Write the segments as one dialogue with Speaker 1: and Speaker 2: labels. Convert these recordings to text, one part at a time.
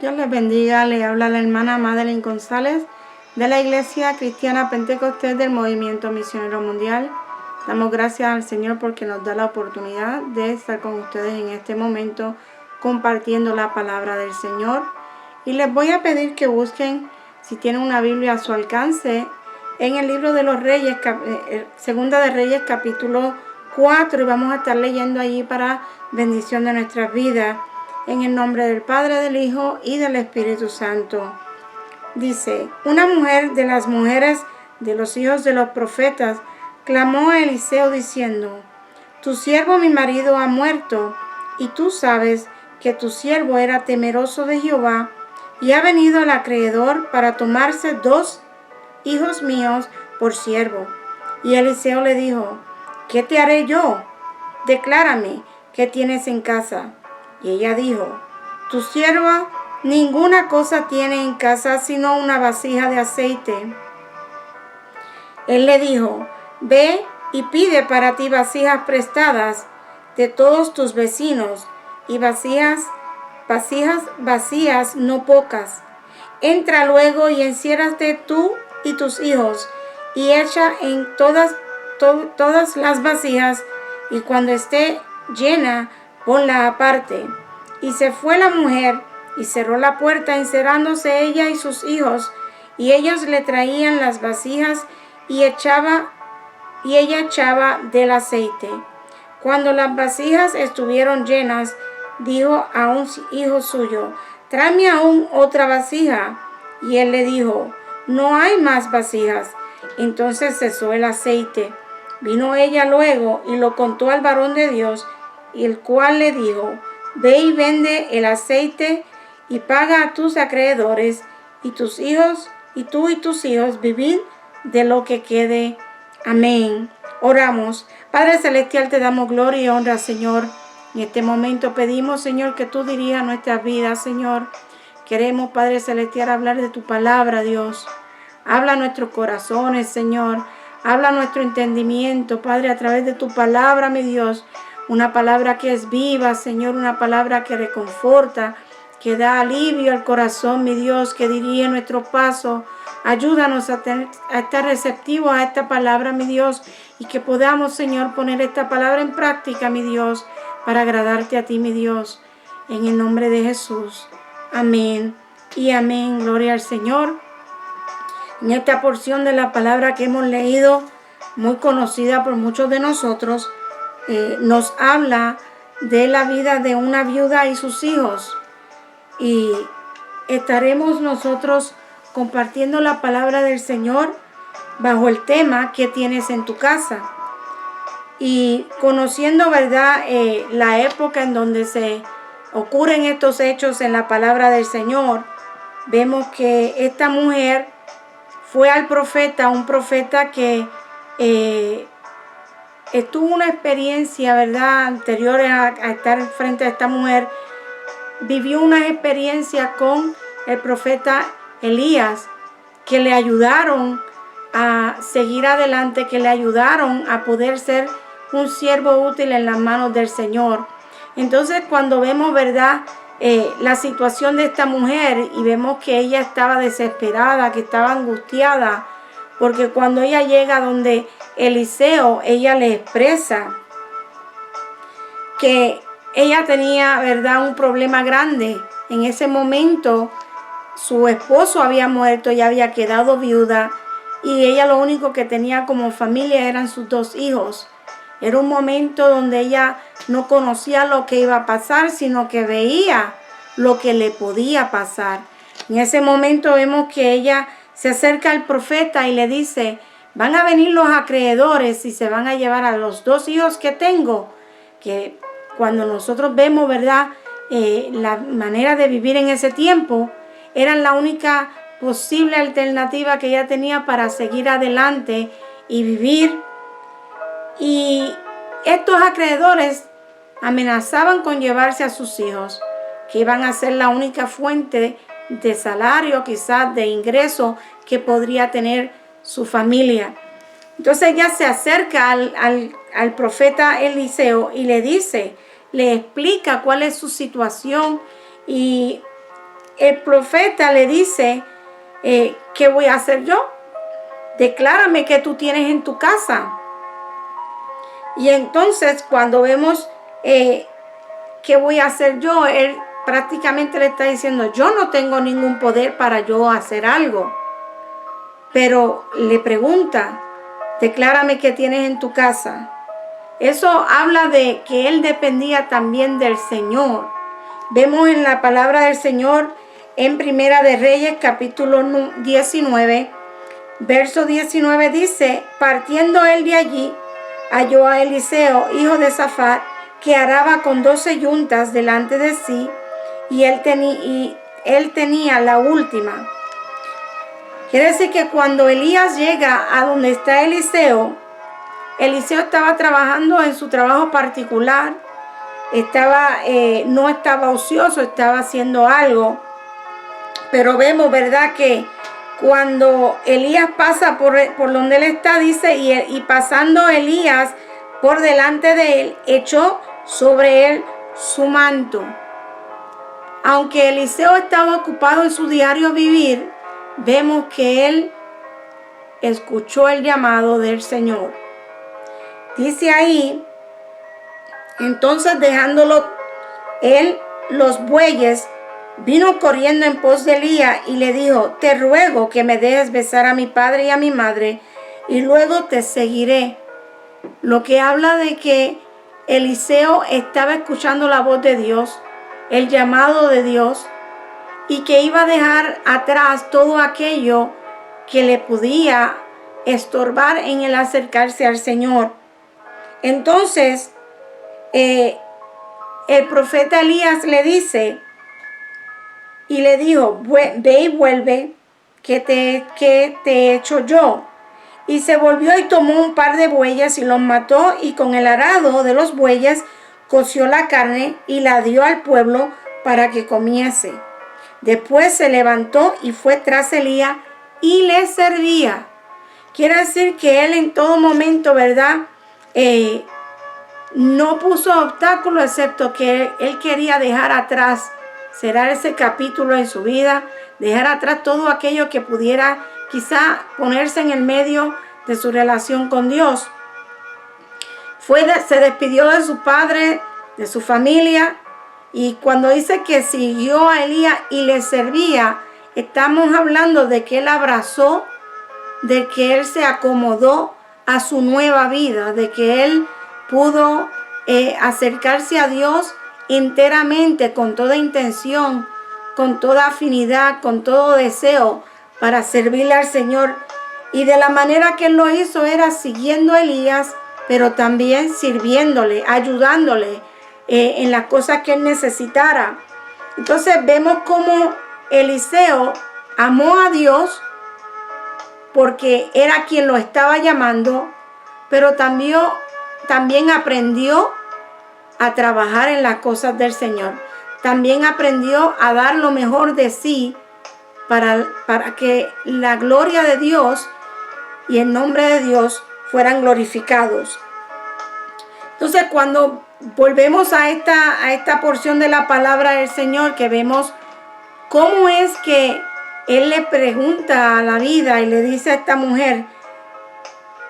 Speaker 1: Dios les bendiga, le habla la hermana Madeline González de la Iglesia Cristiana Pentecostés del Movimiento Misionero Mundial. Damos gracias al Señor porque nos da la oportunidad de estar con ustedes en este momento compartiendo la palabra del Señor. Y les voy a pedir que busquen, si tienen una Biblia a su alcance, en el libro de los Reyes, Segunda de Reyes, capítulo 4, y vamos a estar leyendo allí para bendición de nuestras vidas. En el nombre del Padre, del Hijo y del Espíritu Santo. Dice: una mujer de las mujeres de los hijos de los profetas clamó a Eliseo diciendo: tu siervo mi marido ha muerto, y tú sabes que tu siervo era temeroso de Jehová, y ha venido el acreedor para tomarse 2 hijos míos por siervo. Y Eliseo le dijo: ¿qué te haré yo? Declárame, ¿qué tienes en casa? Y ella dijo: tu sierva ninguna cosa tiene en casa sino una vasija de aceite. Él le dijo: ve y pide para ti vasijas prestadas de todos tus vecinos, y vasijas vacías, no pocas. Entra luego y enciérrate tú y tus hijos, y echa en todas las vasijas, y cuando esté llena, ponla aparte. Y se fue la mujer y cerró la puerta, encerrándose ella y sus hijos, y ellos le traían las vasijas y ella echaba del aceite. Cuando las vasijas estuvieron llenas, dijo a un hijo suyo: tráeme aún otra vasija. Y él le dijo: no hay más vasijas. Entonces cesó el aceite. Vino ella luego y lo contó al varón de Dios, y el cual le dijo: ve y vende el aceite y paga a tus acreedores, y tus hijos, y tú y tus hijos vivid de lo que quede. Amén. Oramos. Padre celestial, te damos gloria y honra, Señor. En este momento pedimos, Señor, que tú dirijas nuestras vidas, Señor. Queremos, Padre celestial, hablar de tu palabra, Dios. Habla a nuestros corazones, Señor. Habla a nuestro entendimiento, Padre, a través de tu palabra, mi Dios. Una palabra que es viva, Señor, una palabra que reconforta, que da alivio al corazón, mi Dios, que dirige nuestro paso. Ayúdanos a estar receptivos a esta palabra, mi Dios, y que podamos, Señor, poner esta palabra en práctica, mi Dios, para agradarte a ti, mi Dios. En el nombre de Jesús. Amén y amén. Gloria al Señor. En esta porción de la palabra que hemos leído, muy conocida por muchos de nosotros, nos habla de la vida de una viuda y sus hijos. Y estaremos nosotros compartiendo la palabra del Señor bajo el tema ¿qué tienes en tu casa? Y conociendo, ¿verdad?, la época en donde se ocurren estos hechos en la palabra del Señor, vemos que esta mujer fue al profeta, un profeta que tuvo una experiencia, ¿verdad?, anterior a estar frente a esta mujer. Vivió una experiencia con el profeta Elías, que le ayudaron a seguir adelante, que le ayudaron a poder ser un siervo útil en las manos del Señor. Entonces, cuando vemos, ¿verdad?, la situación de esta mujer, y vemos que ella estaba desesperada, que estaba angustiada, porque cuando ella llega donde Eliseo, ella le expresa que ella tenía, ¿verdad?, un problema grande. En ese momento su esposo había muerto, ella había quedado viuda, y ella lo único que tenía como familia eran sus 2 hijos. Era un momento donde ella no conocía lo que iba a pasar, sino que veía lo que le podía pasar. En ese momento vemos que ella se acerca al profeta y le dice: van a venir los acreedores y se van a llevar a los 2 hijos que tengo. Que cuando nosotros vemos, ¿verdad?, la manera de vivir en ese tiempo, eran la única posible alternativa que ella tenía para seguir adelante y vivir. Y estos acreedores amenazaban con llevarse a sus hijos, que iban a ser la única fuente de salario, quizás de ingreso, que podría tener su familia. Entonces ella se acerca al profeta Eliseo y le dice, le explica cuál es su situación, y el profeta le dice, ¿qué voy a hacer yo? Declárame qué tú tienes en tu casa. Y entonces cuando vemos ¿qué voy a hacer yo? Él prácticamente le está diciendo, yo no tengo ningún poder para yo hacer algo. Pero le pregunta, declárame qué tienes en tu casa. Eso habla de que él dependía también del Señor. Vemos en la palabra del Señor en Primera de Reyes, capítulo 19, verso 19 dice, partiendo él de allí, halló a Eliseo, hijo de Safat, que araba con 12 yuntas delante de sí, y él tenía la última. Quiere decir que cuando Elías llega a donde está Eliseo estaba trabajando en su trabajo particular, no estaba ocioso, estaba haciendo algo. Pero vemos, ¿verdad?, que cuando Elías pasa por donde él está, dice, y pasando Elías por delante de él, echó sobre él su manto. Aunque Eliseo estaba ocupado en su diario vivir, vemos que él escuchó el llamado del Señor. Dice ahí, entonces dejándolo él los bueyes, vino corriendo en pos de Elías y le dijo, te ruego que me dejes besar a mi padre y a mi madre, y luego te seguiré. Lo que habla de que Eliseo estaba escuchando la voz de Dios, el llamado de Dios, y que iba a dejar atrás todo aquello que le podía estorbar en el acercarse al Señor. Entonces, el profeta Elías le dice, y le dijo, ve y vuelve, que te he hecho yo. Y se volvió y tomó un par de bueyes y los mató, y con el arado de los bueyes coció la carne y la dio al pueblo para que comiese. Después se levantó y fue tras Elías y le servía. Quiere decir que él en todo momento, ¿verdad?, no puso obstáculo, excepto que él quería dejar atrás, cerrar ese capítulo en su vida, dejar atrás todo aquello que pudiera quizá ponerse en el medio de su relación con Dios. Se despidió de su padre, de su familia, y cuando dice que siguió a Elías y le servía, estamos hablando de que él abrazó, de que él se acomodó a su nueva vida, de que él pudo acercarse a Dios enteramente, con toda intención, con toda afinidad, con todo deseo para servirle al Señor. Y de la manera que él lo hizo era siguiendo a Elías, pero también sirviéndole, ayudándole en las cosas que él necesitara. Entonces vemos cómo Eliseo amó a Dios porque era quien lo estaba llamando, pero también aprendió a trabajar en las cosas del Señor. También aprendió a dar lo mejor de sí para que la gloria de Dios y el nombre de Dios fueran glorificados. Entonces, cuando volvemos a esta porción de la palabra del Señor, que vemos cómo es que él le pregunta a la vida y le dice a esta mujer,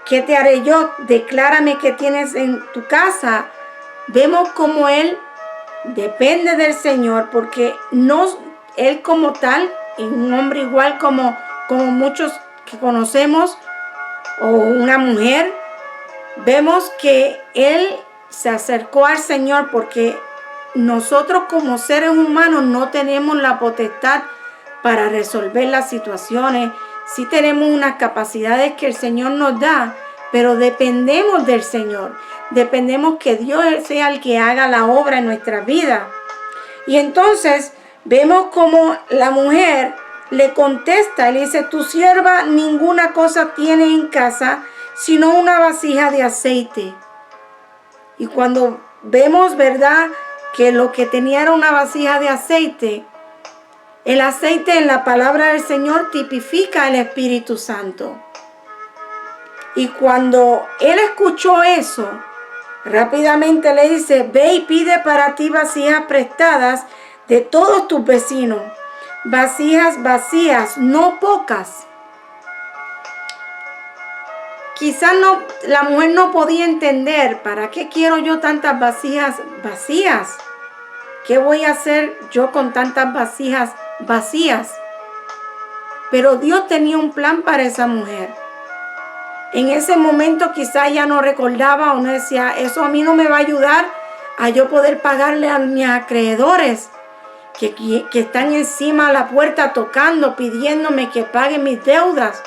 Speaker 1: ¿qué te haré yo? Declárame qué tienes en tu casa. Vemos cómo él depende del Señor, porque él como tal, es un hombre igual como muchos que conocemos, o una mujer, vemos que él se acercó al Señor porque nosotros como seres humanos no tenemos la potestad para resolver las situaciones. Sí tenemos unas capacidades que el Señor nos da, pero dependemos del Señor. Dependemos que Dios sea el que haga la obra en nuestra vida. Y entonces vemos como la mujer le contesta y le dice, tu sierva ninguna cosa tiene en casa, sino una vasija de aceite. Y cuando vemos, ¿verdad?, que lo que tenía era una vasija de aceite, el aceite en la palabra del Señor tipifica el Espíritu Santo. Y cuando él escuchó eso, rápidamente le dice, ve y pide para ti vasijas prestadas de todos tus vecinos, vasijas vacías, no pocas. Quizás no, la mujer no podía entender, ¿para qué quiero yo tantas vasijas vacías? ¿Qué voy a hacer yo con tantas vasijas vacías? Pero Dios tenía un plan para esa mujer. En ese momento quizás ella no recordaba o no decía, eso a mí no me va a ayudar a yo poder pagarle a mis acreedores que están encima de la puerta tocando, pidiéndome que pague mis deudas.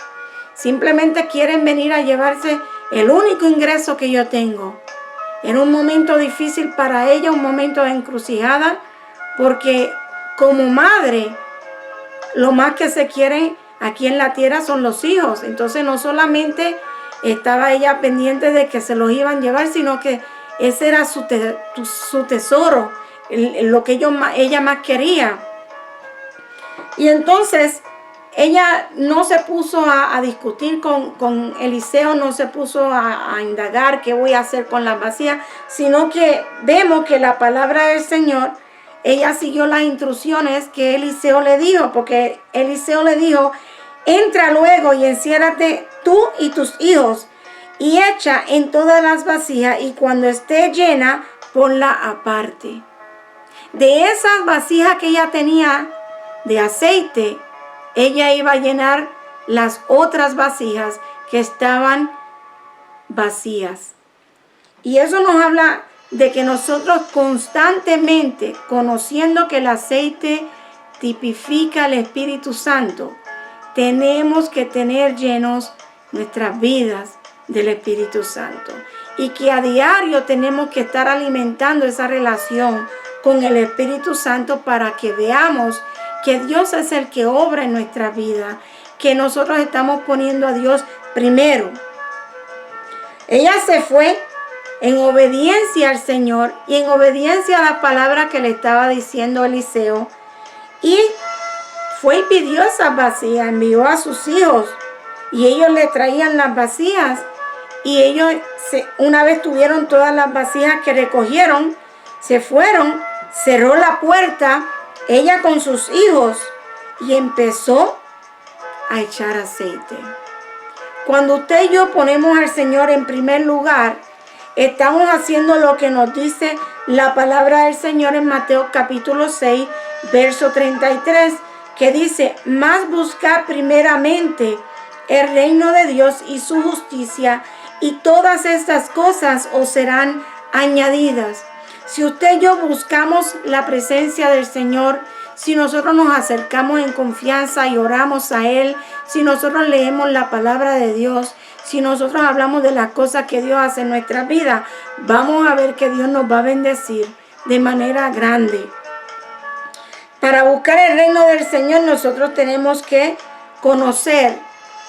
Speaker 1: Simplemente quieren venir a llevarse el único ingreso que yo tengo. Era un momento difícil para ella, un momento de encrucijada, porque como madre, lo más que se quiere aquí en la tierra son los hijos. Entonces no solamente estaba ella pendiente de que se los iban a llevar, sino que ese era su tesoro, lo que ella más quería. Y entonces ella no se puso a discutir con Eliseo, no se puso a indagar qué voy a hacer con las vasijas, sino que vemos que la palabra del Señor, ella siguió las instrucciones que Eliseo le dijo, porque Eliseo le dijo, entra luego y enciérrate tú y tus hijos y echa en todas las vasijas y cuando esté llena, ponla aparte. De esas vasijas que ella tenía de aceite, ella iba a llenar las otras vasijas que estaban vacías. Y eso nos habla de que nosotros constantemente, conociendo que el aceite tipifica al Espíritu Santo, tenemos que tener llenos nuestras vidas del Espíritu Santo. Y que a diario tenemos que estar alimentando esa relación con el Espíritu Santo para que veamos que Dios es el que obra en nuestra vida, que nosotros estamos poniendo a Dios primero. Ella se fue en obediencia al Señor y en obediencia a la palabra que le estaba diciendo Eliseo. Y fue y pidió esas vasijas, envió a sus hijos y ellos le traían las vasijas. Y ellos una vez tuvieron todas las vasijas que recogieron, se fueron, cerró la puerta, ella con sus hijos y empezó a echar aceite. Cuando usted y yo ponemos al Señor en primer lugar, estamos haciendo lo que nos dice la palabra del Señor en Mateo capítulo 6, verso 33, que dice, mas buscad primeramente el reino de Dios y su justicia, y todas estas cosas os serán añadidas. Si usted y yo buscamos la presencia del Señor, si nosotros nos acercamos en confianza y oramos a Él, si nosotros leemos la palabra de Dios, si nosotros hablamos de las cosas que Dios hace en nuestra vida, vamos a ver que Dios nos va a bendecir de manera grande. Para buscar el reino del Señor, nosotros tenemos que conocer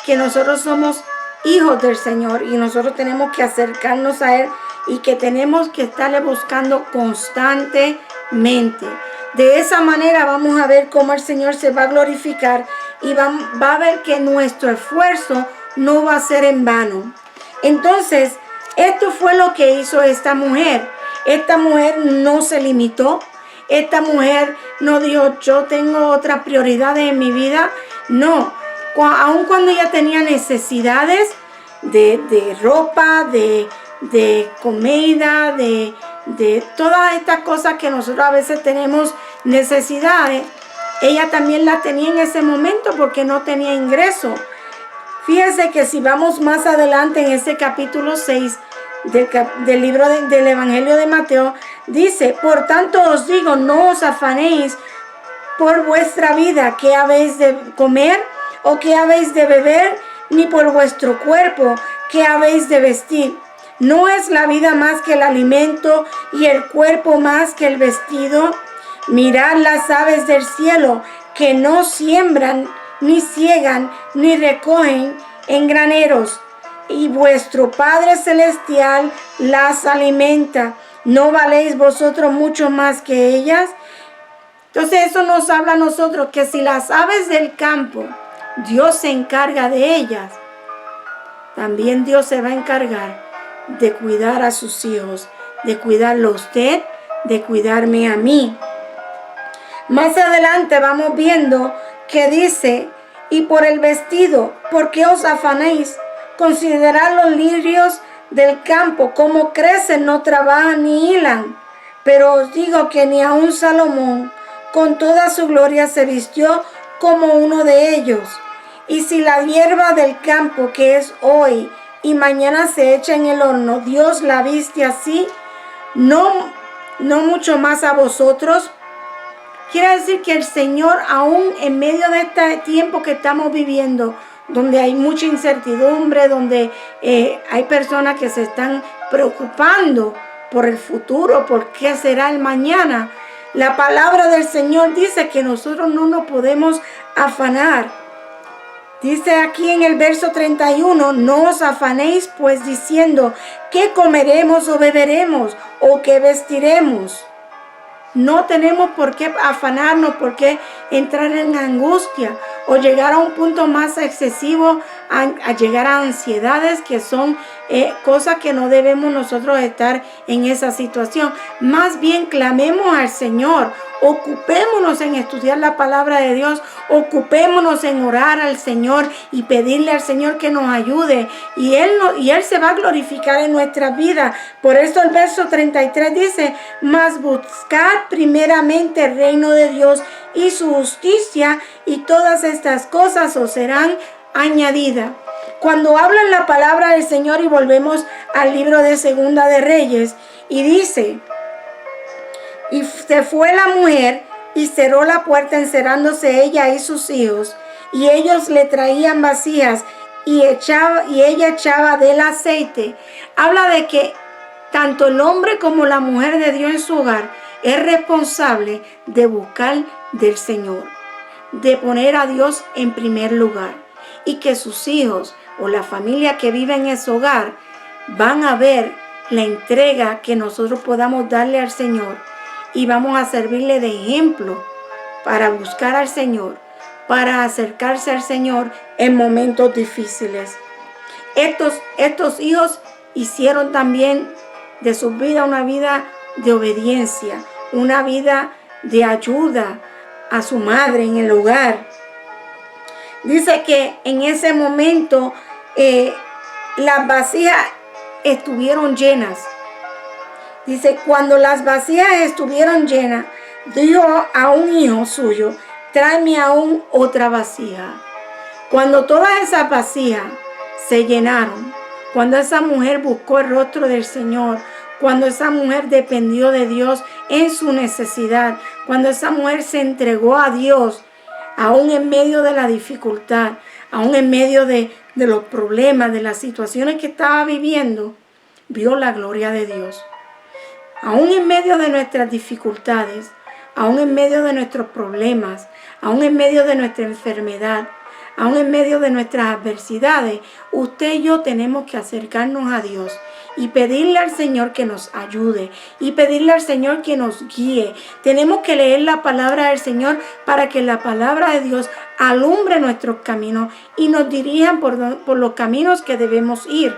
Speaker 1: que nosotros somos hijos del Señor y nosotros tenemos que acercarnos a Él y que tenemos que estarle buscando constantemente. De esa manera vamos a ver cómo el Señor se va a glorificar y va a ver que nuestro esfuerzo no va a ser en vano. Entonces, esto fue lo que hizo esta mujer. Esta mujer no se limitó. Esta mujer no dijo, yo tengo otras prioridades en mi vida. No, aun cuando ella tenía necesidades de ropa, de comida, de todas estas cosas que nosotros a veces tenemos necesidades, ella también las tenía en ese momento porque no tenía ingreso. Fíjense que si vamos más adelante en ese capítulo 6 del libro del Evangelio de Mateo, dice, por tanto os digo, no os afanéis por vuestra vida, qué habéis de comer o qué habéis de beber, ni por vuestro cuerpo, qué habéis de vestir. ¿No es la vida más que el alimento y el cuerpo más que el vestido? Mirad las aves del cielo, que no siembran, ni ciegan, ni recogen en graneros, y vuestro Padre Celestial las alimenta. ¿No valéis vosotros mucho más que ellas? Entonces eso nos habla a nosotros que si las aves del campo, Dios se encarga de ellas, también Dios se va a encargar de cuidar a sus hijos, de cuidarlo a usted, de cuidarme a mí. Más adelante vamos viendo que dice, y por el vestido, ¿por qué os afanéis? Considerad los lirios del campo, cómo crecen, no trabajan ni hilan. Pero os digo que ni aun Salomón, con toda su gloria, se vistió como uno de ellos. Y si la hierba del campo, que es hoy y mañana se echa en el horno, Dios la viste así, no mucho más a vosotros. Quiere decir que el Señor, aún en medio de este tiempo que estamos viviendo, donde hay mucha incertidumbre, donde hay personas que se están preocupando por el futuro, por qué será el mañana, la palabra del Señor dice que nosotros no nos podemos afanar. Dice aquí en el verso 31, no os afanéis pues diciendo, ¿qué comeremos o beberemos o qué vestiremos? No tenemos por qué afanarnos, por qué entrar en angustia o llegar a un punto más excesivo, a llegar a ansiedades que son cosas que no debemos nosotros estar en esa situación. Más bien clamemos al Señor, ocupémonos en estudiar la palabra de Dios, ocupémonos en orar al Señor y pedirle al Señor que nos ayude y Él se va a glorificar en nuestras vidas. Por eso el verso 33 dice, mas buscad primeramente el reino de Dios y su justicia, y todas estas cosas os serán añadidas. Cuando hablan la palabra del Señor, y volvemos al libro de Segunda de Reyes, y dice, y se fue la mujer y cerró la puerta, encerrándose ella y sus hijos, y ellos le traían vasijas y ella echaba del aceite. Habla de que tanto el hombre como la mujer de Dios en su hogar es responsable de buscar del Señor, de poner a Dios en primer lugar, y que sus hijos o la familia que vive en ese hogar van a ver la entrega que nosotros podamos darle al Señor, y vamos a servirle de ejemplo para buscar al Señor, para acercarse al Señor en momentos difíciles. Estos hijos hicieron también de su vida una vida de obediencia, una vida de ayuda a su madre en el hogar. Dice que en ese momento las vasijas estuvieron llenas. Dice, cuando las vasijas estuvieron llenas, dijo a un hijo suyo, tráeme aún otra vasija. Cuando todas esas vasijas se llenaron, cuando esa mujer buscó el rostro del Señor, cuando esa mujer dependió de Dios en su necesidad, cuando esa mujer se entregó a Dios, aún en medio de la dificultad, aún en medio de los problemas, de las situaciones que estaba viviendo, vio la gloria de Dios. Aún en medio de nuestras dificultades, aún en medio de nuestros problemas, aún en medio de nuestra enfermedad, aún en medio de nuestras adversidades, usted y yo tenemos que acercarnos a Dios y pedirle al Señor que nos ayude y pedirle al Señor que nos guíe. Tenemos que leer la palabra del Señor para que la palabra de Dios alumbre nuestros caminos y nos dirijan por los caminos que debemos ir,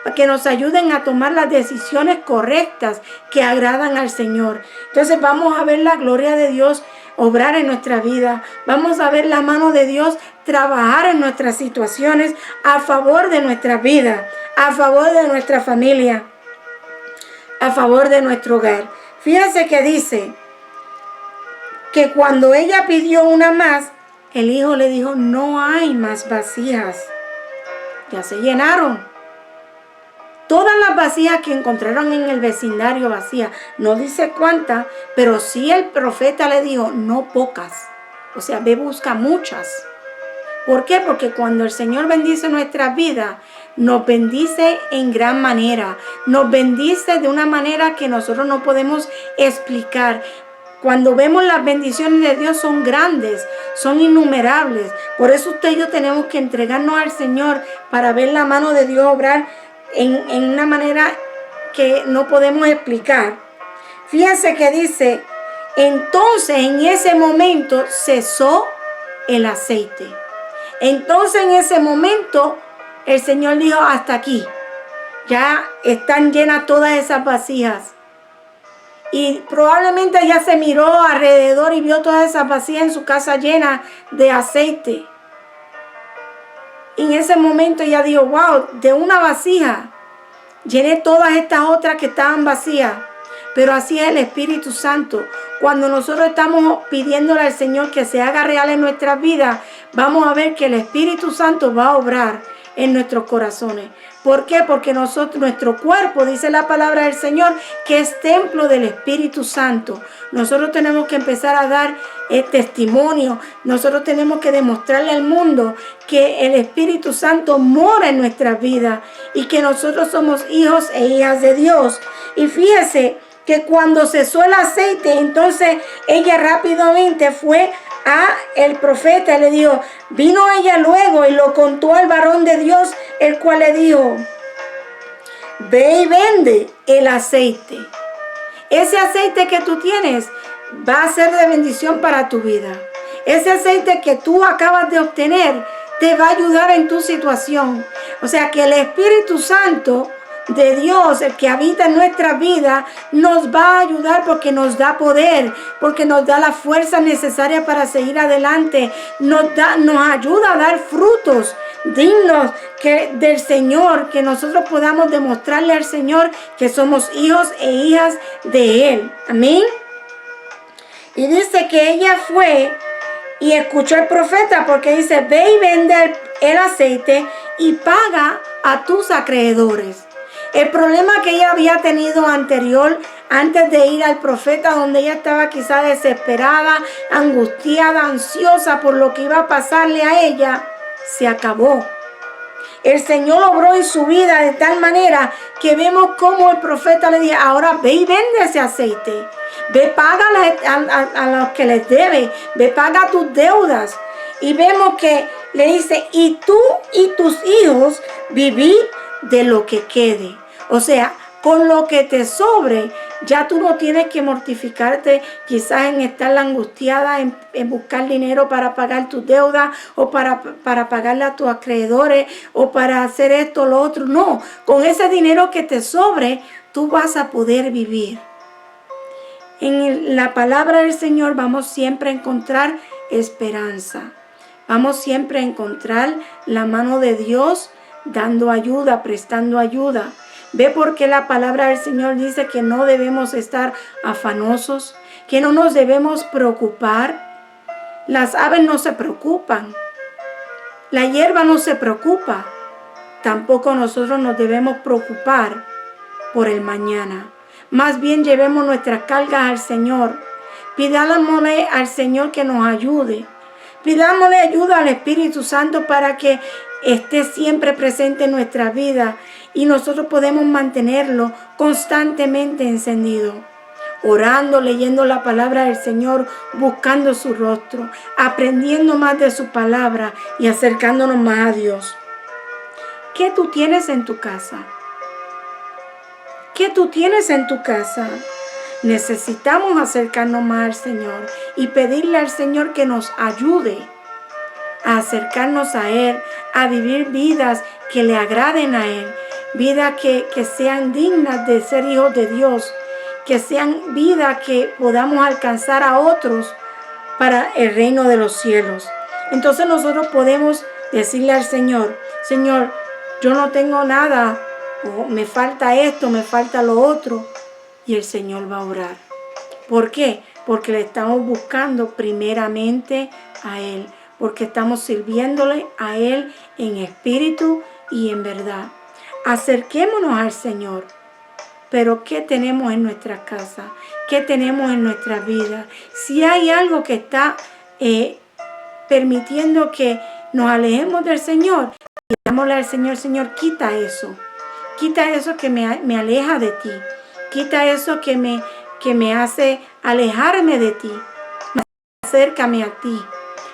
Speaker 1: para que nos ayuden a tomar las decisiones correctas que agradan al Señor. Entonces vamos a ver la gloria de Dios obrar en nuestra vida. Vamos a ver la mano de Dios trabajar en nuestras situaciones a favor de nuestra vida, a favor de nuestra familia, a favor de nuestro hogar. Fíjense que dice que cuando ella pidió una más, el hijo le dijo, no hay más vasijas, ya se llenaron. Todas las vasijas que encontraron en el vecindario vacías, no dice cuántas, pero sí el profeta le dijo, no pocas. O sea, ve, busca muchas. ¿Por qué? Porque cuando el Señor bendice nuestras vidas, nos bendice en gran manera. Nos bendice de una manera que nosotros no podemos explicar. Cuando vemos las bendiciones de Dios son grandes, son innumerables. Por eso usted y yo tenemos que entregarnos al Señor para ver la mano de Dios obrar en una manera que no podemos explicar. Fíjense que dice, entonces en ese momento cesó el aceite. Entonces en ese momento el Señor dijo, hasta aquí, ya están llenas todas esas vasijas. Y probablemente ella se miró alrededor y vio todas esas vasijas en su casa llenas de aceite. Y en ese momento ella dijo, wow, de una vasija llené todas estas otras que estaban vacías. Pero así es el Espíritu Santo. Cuando nosotros estamos pidiéndole al Señor que se haga real en nuestras vidas, vamos a ver que el Espíritu Santo va a obrar en nuestros corazones. ¿Por qué? Porque nuestro cuerpo, dice la palabra del Señor, que es templo del Espíritu Santo. Nosotros tenemos que empezar a dar testimonio. Nosotros tenemos que demostrarle al mundo que el Espíritu Santo mora en nuestras vidas y que nosotros somos hijos e hijas de Dios. Y fíjese que cuando cesó el aceite, entonces ella rápidamente fue a el profeta y le dijo, vino ella luego y lo contó al varón de Dios, el cual le dijo, ve y vende el aceite. Ese aceite que tú tienes va a ser de bendición para tu vida. Ese aceite que tú acabas de obtener te va a ayudar en tu situación. O sea que el Espíritu Santo de Dios, el que habita en nuestra vida, nos va a ayudar porque nos da poder, porque nos da la fuerza necesaria para seguir adelante, nos ayuda a dar frutos dignos del Señor, que nosotros podamos demostrarle al Señor que somos hijos e hijas de Él. Amén. Y dice que ella fue y escuchó al profeta, porque dice, ve y vende el aceite y paga a tus acreedores. El problema que ella había tenido antes de ir al profeta, donde ella estaba quizá desesperada, angustiada, ansiosa por lo que iba a pasarle a ella, se acabó. El Señor obró en su vida de tal manera que vemos cómo el profeta le dice, ahora ve y vende ese aceite. Ve, paga a los que les debe. Ve, paga tus deudas. Y vemos que le dice, y tú y tus hijos viví de lo que quede. O sea, con lo que te sobre, ya tú no tienes que mortificarte quizás en estar angustiada, en buscar dinero para pagar tus deudas o para pagarle a tus acreedores o para hacer esto o lo otro. No, con ese dinero que te sobre, tú vas a poder vivir. En la palabra del Señor vamos siempre a encontrar esperanza. Vamos siempre a encontrar la mano de Dios dando ayuda, prestando ayuda. Ve por qué la palabra del Señor dice que no debemos estar afanosos, que no nos debemos preocupar. Las aves no se preocupan, la hierba no se preocupa. Tampoco nosotros nos debemos preocupar por el mañana. Más bien llevemos nuestras cargas al Señor. Pidámosle al Señor que nos ayude. Pidámosle ayuda al Espíritu Santo para que esté siempre presente en nuestra vida y nosotros podemos mantenerlo constantemente encendido. Orando, leyendo la palabra del Señor, buscando su rostro, aprendiendo más de su palabra y acercándonos más a Dios. ¿Qué tú tienes en tu casa? ¿Qué tú tienes en tu casa? Necesitamos acercarnos más al Señor y pedirle al Señor que nos ayude a acercarnos a Él, a vivir vidas que le agraden a Él, vidas que sean dignas de ser hijos de Dios, que sean vidas que podamos alcanzar a otros para el reino de los cielos. Entonces nosotros podemos decirle al Señor, Señor, yo no tengo nada, o me falta esto, me falta lo otro, y el Señor va a orar. ¿Por qué? Porque le estamos buscando primeramente a Él, porque estamos sirviéndole a Él en espíritu y en verdad. Acerquémonos al Señor. Pero ¿qué tenemos en nuestra casa? ¿Qué tenemos en nuestra vida? Si hay algo que está permitiendo que nos alejemos del Señor, digámosle al Señor, Señor, quita eso. Quita eso que me aleja de ti. Quita eso que me hace alejarme de ti. Acércame a ti.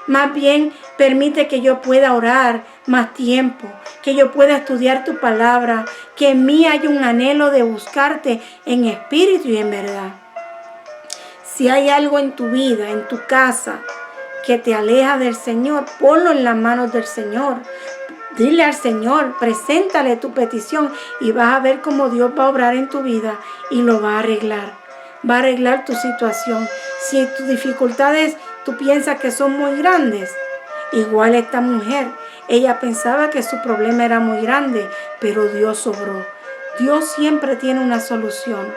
Speaker 1: Más bien, permite que yo pueda orar más tiempo, que yo pueda estudiar tu palabra, que en mí haya un anhelo de buscarte en espíritu y en verdad. Si hay algo en tu vida, en tu casa, que te aleja del Señor, ponlo en las manos del Señor. Dile al Señor, preséntale tu petición y vas a ver cómo Dios va a obrar en tu vida y lo va a arreglar. va a arreglar tu situación. Si tus dificultades tú piensas que son muy grandes, igual esta mujer, ella pensaba que su problema era muy grande, pero Dios obró. Dios siempre tiene una solución.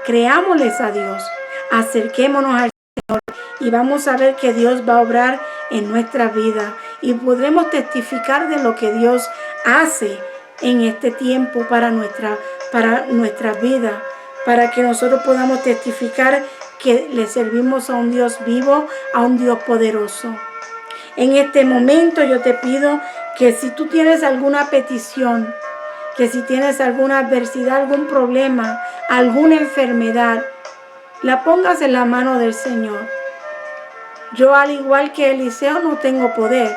Speaker 1: Creámosles a Dios, acerquémonos al Señor y vamos a ver que Dios va a obrar en nuestra vida y podremos testificar de lo que Dios hace en este tiempo para nuestra vida, para que nosotros podamos testificar que le servimos a un Dios vivo, a un Dios poderoso. En este momento yo te pido que si tú tienes alguna petición, que si tienes alguna adversidad, algún problema, alguna enfermedad, la pongas en la mano del Señor. Yo, al igual que Eliseo, no tengo poder.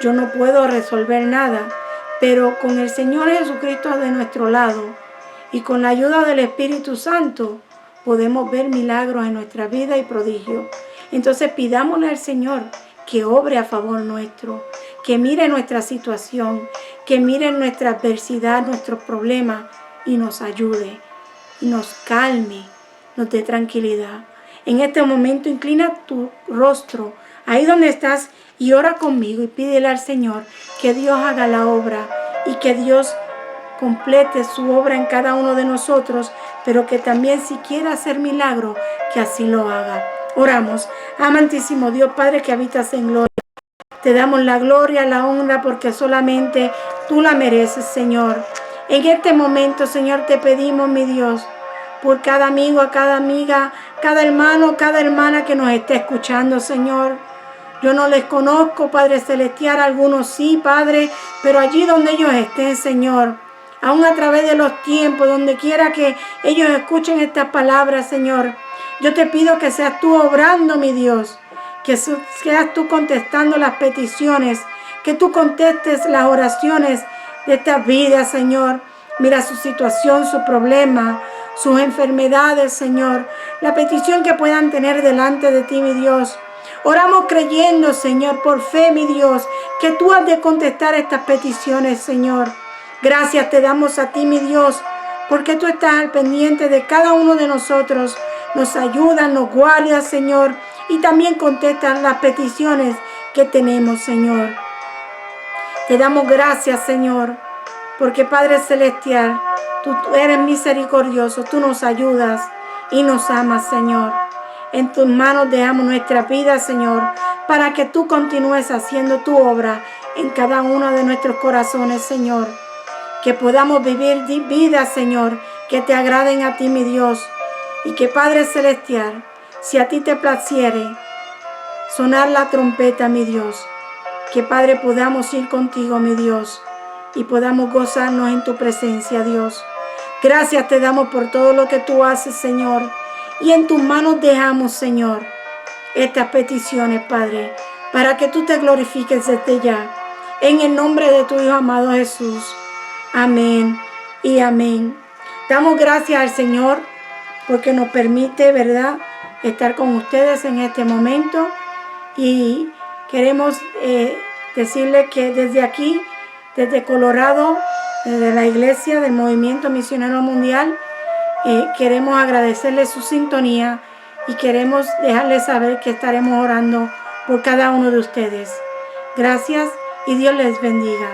Speaker 1: Yo no puedo resolver nada, pero con el Señor Jesucristo de nuestro lado y con la ayuda del Espíritu Santo podemos ver milagros en nuestra vida y prodigios. Entonces pidámosle al Señor que obre a favor nuestro, que mire nuestra situación, que mire nuestra adversidad, nuestros problemas y nos ayude, y nos calme, nos dé tranquilidad. En este momento inclina tu rostro ahí donde estás y ora conmigo y pídele al Señor que Dios haga la obra y que Dios complete su obra en cada uno de nosotros, pero que también si quiere hacer milagro, que así lo haga. Oramos. Amantísimo Dios, Padre que habitas en gloria, te damos la gloria, la honra, porque solamente tú la mereces, Señor. En este momento, Señor, te pedimos, mi Dios, por cada amigo, a cada amiga, cada hermano, cada hermana que nos esté escuchando, Señor. Yo no les conozco, Padre Celestial, algunos sí, Padre, pero allí donde ellos estén, Señor, aún a través de los tiempos, donde quiera que ellos escuchen estas palabras, Señor, yo te pido que seas tú obrando, mi Dios, que seas tú contestando las peticiones, que tú contestes las oraciones de estas vidas, Señor. Mira su situación, su problema, sus enfermedades, Señor, la petición que puedan tener delante de ti, mi Dios. Oramos creyendo, Señor, por fe, mi Dios, que tú has de contestar estas peticiones, Señor. Gracias te damos a ti, mi Dios, porque tú estás al pendiente de cada uno de nosotros. Nos ayudas, nos guardas, Señor, y también contestas las peticiones que tenemos, Señor. Te damos gracias, Señor, porque Padre Celestial, tú eres misericordioso, tú nos ayudas y nos amas, Señor. En tus manos dejamos nuestra vida, Señor, para que tú continúes haciendo tu obra en cada uno de nuestros corazones, Señor. Que podamos vivir vidas, Señor, que te agraden a ti, mi Dios. Y que, Padre Celestial, si a ti te placiere sonar la trompeta, mi Dios, que, Padre, podamos ir contigo, mi Dios, y podamos gozarnos en tu presencia, Dios. Gracias te damos por todo lo que tú haces, Señor. Y en tus manos dejamos, Señor, estas peticiones, Padre, para que tú te glorifiques desde ya. En el nombre de tu Hijo amado Jesús. Amén y amén. Damos gracias al Señor porque nos permite, ¿verdad?, estar con ustedes en este momento. Y queremos decirles que desde aquí, desde Colorado, desde la iglesia del Movimiento Misionero Mundial, queremos agradecerles su sintonía y queremos dejarles saber que estaremos orando por cada uno de ustedes. Gracias y Dios les bendiga.